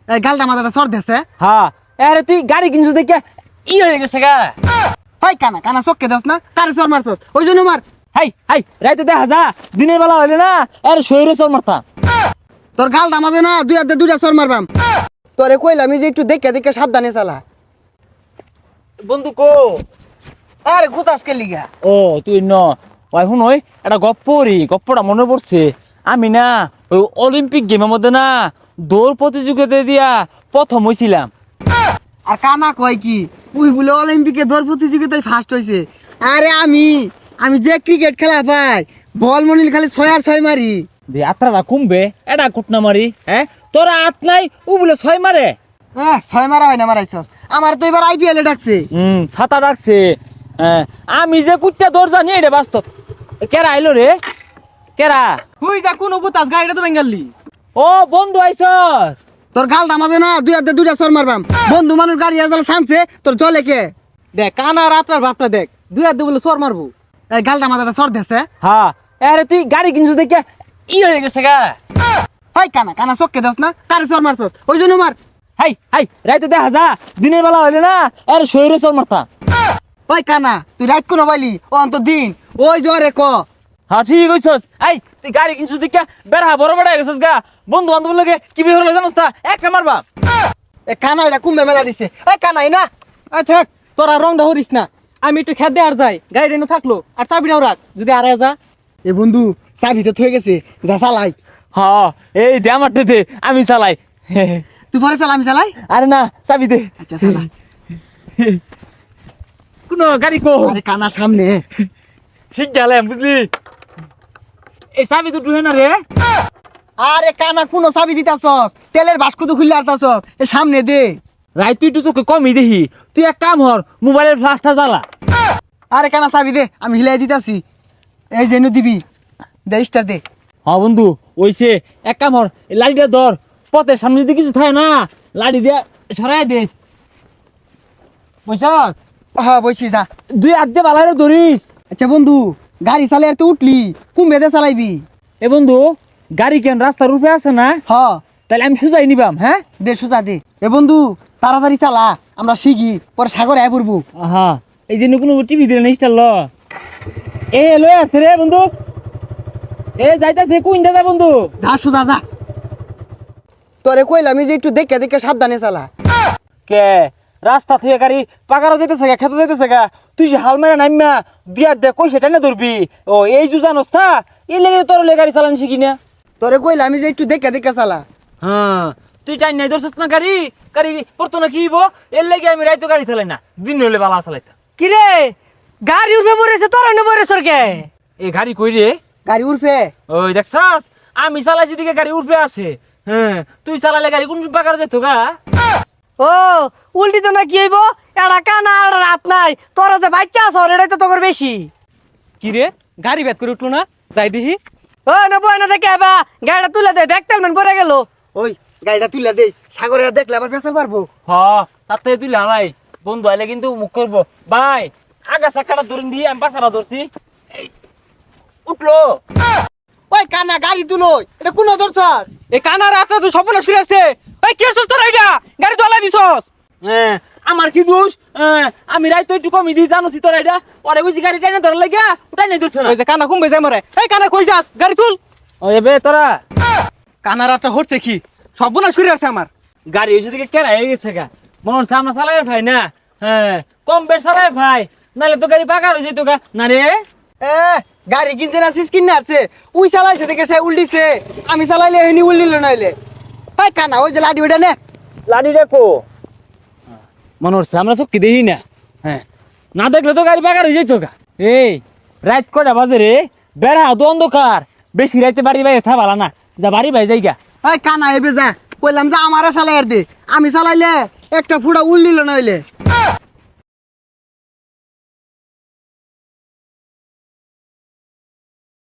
এই গালটা মাথাটা সর দেছে। হ্যাঁ আরে তুই গাড়ি কিনছিস দেখে হয়ে গেছে গা। হাই কানা কানা চক্কে দাস না, কারে সর মারছস ওই জন্য মার। হাই হাই রাইতে দেখা যা, দিনের বেলা হইলে না আরে শরীরে চল মারতাম। তোর গালটা মাঝে না দুই হাতে দুইটা সর মারবাম। তোরে কইলাম যে একটু দেখে দেখে সাবধানে চালা। বন্ধু কো আরে গুতাসকে লিগা। ও তুই ন ওই শুন ওই একটা গপ্পটা মনে পড়ছে। আমি না ওই অলিম্পিক গেমের মধ্যে না দৌড় প্রতিযোগিতা দিয়া প্রথম হয়েছিলাম। আর কানা কয় কি উই বলে অলিম্পিকে দৌড় প্রতিযোগিতায় ফার্স্ট হইছে। আরে আমি যে ক্রিকেট খেলা পাই বল মনিল খালি 6 আর 6 মারি। যে আত্রাটা কমবে এটা কুটনা মারি, হ্যাঁ তোরা আত নাই ও বলে 6 মারে। 6 মারা হয় না মারাইছস। আমার তো এবার আইপিএল এ ডাকছে। ছাতা ডাকছে। আমি যে কুটটা দৌড় জানি এটা বাস্তব। কেরা আইলো রে কেরা? হুই যা কোন গুতাস গাড়িটা তো বেঙ্গালি। ও বন্ধু আইছস? তোর গালটা মাঝে না দুই হাতে দুইটা সর মারবাম। বন্ধু মানুষ গাড়ি আজাল ছানছে তোর জলে কে? দেখ কানা রাতটার ভাবটা দেখ, দুই হাত দিয়ে বলে সর মারবো। এই গালটা মাথাটা সর দেছে। হ্যাঁ আরে তুই গাড়ি কিনছিস দেখে হয়ে গেছে গা। হাই কানা কানা চক্কে দাস না, কারে সর মারছস ওই জন্য মার। হাই হাই রাইতে দেখা যা, দিনের বেলা হইলে না আরে শরীরে চল মারতাম। ওই কানা তুই রাত কোন বাইলি ও অন্ত দিন ওই জরে ক। হ্যাঁ ঠিক কইছস। এই তুই গাড়ি কিনছিস দেখে বেড়া বড় বড় গেছস গা। বন্ধু বান্ধব লগে কি বিয়ে হলো জানোস তা? একটা মারবা। এ কানা এটা কুম্ভে মেলা দিছে। এই কানাই না আই থাক তোরা রং দা হরিস না, আমি একটু খেতে আর যাই, গাড়িটা এনে থাকলো আর চাবিটাও রাখ, যদি আর যা। এ বন্ধু চাবি তো থয়ে গেছে, যা চালাই। হ্যাঁ এই দে আমার দে, আমি চালাই। তুই পরে চালা আমি চালাই। আরে না চাবি দে। আচ্ছা চালা। কোন গাড়ি কো? আরে কানা সামনে। ঠিক গেলাম বুঝলি। এই চাবি তো ঢুকে না রে। আরে কানা কোন চাবি দিতাছস? তেলের বাস্ক তো খুললে আরতাছস। এ সামনে দে। রাই তুই তো চোখে কমই দেখি, তুই এক কাম হর মোবাইলের ফ্লাশটা জ্বালা। আরে কানা চাবি দে, আমি হিলাই দিতাছি। এই যেন দিবি দে, স্টার দে। হ্যাঁ বন্ধু ওইছে, এক কাম হর লাড়িটা ধর, পথের সামনে যদি কিছু থাকে না লাড়ি দিয়ে সরাই দে বুঝছ। হ্যাঁ বইছি যা। দুই হাত দিয়ে বালাইরে ধরিস। আচ্ছা বন্ধু গাড়ি চালাই আর তো উঠলি, কুম্ভেতে চালাইবি। এ বন্ধু গাড়ি কেন রাস্তার উপরে আছে না? হ তাহলে আমি সুজাই নিবাম। হ্যাঁ দে সুজা দে। এ বন্ধু তাড়াতাড়ি চালা, আমরা শিখি পরে সাগরে আয় পড়বো। হ্যাঁ এই যে কোনো টিভি দিলে না স্টার ল। এ লই আসছে রে বন্ধু, এ যাইতাছে কোন দাদা বন্ধু। যা সুজা যা। তোরে কইলাম যে একটু দেখে দেখে সাবধানে চালা। কে রাস্তা থেকে গাড়ি পাকারও যাইতেছে গা, খেতে যাইতেছে গা, তুই যে হাল মেরে নাইমা দিয়া দে কই সেটা না ধরবি। ও এই জু জানোস তা এই লেগে তোর গাড়ি চালানি শিখি না। তোরে কইলাম যে একটু দেখে দেখে চালা। হ্যাঁ তুই টাইম নাই ধরছিস না গাড়ি, গাড়ি পড়তো না কি হইব, এর লেগে আমি রাইতো গাড়ি চালাই না, দিন হইলে বালা চালাইতা। কি রে গাড়ি উঠবে পড়েছে, তোরা নে পড়েছ কে? এই গাড়ি কই রে? গাড়ি উঠবে। ওই দেখছাস আমি চালাইছি দিকে গাড়ি উঠবে আছে। হ্যাঁ তুই চালালে গাড়ি কোন পাকার যাইতো গা। ও উল্টি তো না কি হইব, এটা কানা আর রাত নাই, তোরা যে বাচ্চা আছ এটাই তো তোর বেশি। কি রে গাড়ি বেত করে উঠলো না, যাই দেখি। ও না বই না দেখে আবা গাড়িটা তুলে দে, ব্যাগ তেলমেন পরে গেল। ওই গাড়িটা তুলে দে, সাগরে আর দেখলে আবার পেছাল পারবো। হ তাতে তুই হালাই বন্ধু আইলে কিন্তু মুখ করবো। ভাই আগা চাকাটা ধরেন দিয়ে আমি পাশাটা ধরছি। এই, উঠলো। ওই কানা গাড়ি তুলো, এটা কোন ধরছ? এই কানা রাতটা তুই স্বপ্ন শুয়ে আছে। এই কি করছস তোরা, এটা গাড়ি তোলা দিছস? হ্যাঁ আমার কি দোষ? আমি রাইতো একটু কমি দিই জানোছি তোরা এটা পরে বুঝি গাড়ি টাইনে ধরা লাগিয়া উঠাই নাই ধরছ না। ওই যে কানা কুম্বে যায় মরে। এই কানা কই যাস, গাড়ি তুল। ও এবে তোরা কানা রাতটা হচ্ছে কি সর্বনাশ করে আছে আমার। গাড়ি এসে দিকে কেরা হয়ে গেছে গা, মনে হচ্ছে আমরা চালাই ভাই না। হ্যাঁ কম বেশ চালাই ভাই, নাহলে তো গাড়ি পাকা হয়ে যেত গা না রে। এ গাড়ি কিনছে না সিস কিনে আসছে, উই চালাইছে দেখে সে উল্টিছে, আমি চালাইলে এনি উল্টিল নাইলে। এই কানা ওই যে লাডি ওইটা নে। লাডি দেখো মনে হচ্ছে আমরা চোখকে দেখি না। হ্যাঁ না দেখলে তো গাড়ি পাকা হয়ে যেত গা। এই রাত কয়টা বাজে রে? বেড়া তো অন্ধকার, বেশি রাইতে বাড়ি বাইরে থা ভালো না, যা বাড়ি ভাই যাই গা। এই কানা এবে যা, কইলাম যে আমারে চালাই আর দে, আমি চালাইলে একটা ফুটা উল্টিল নাইলে।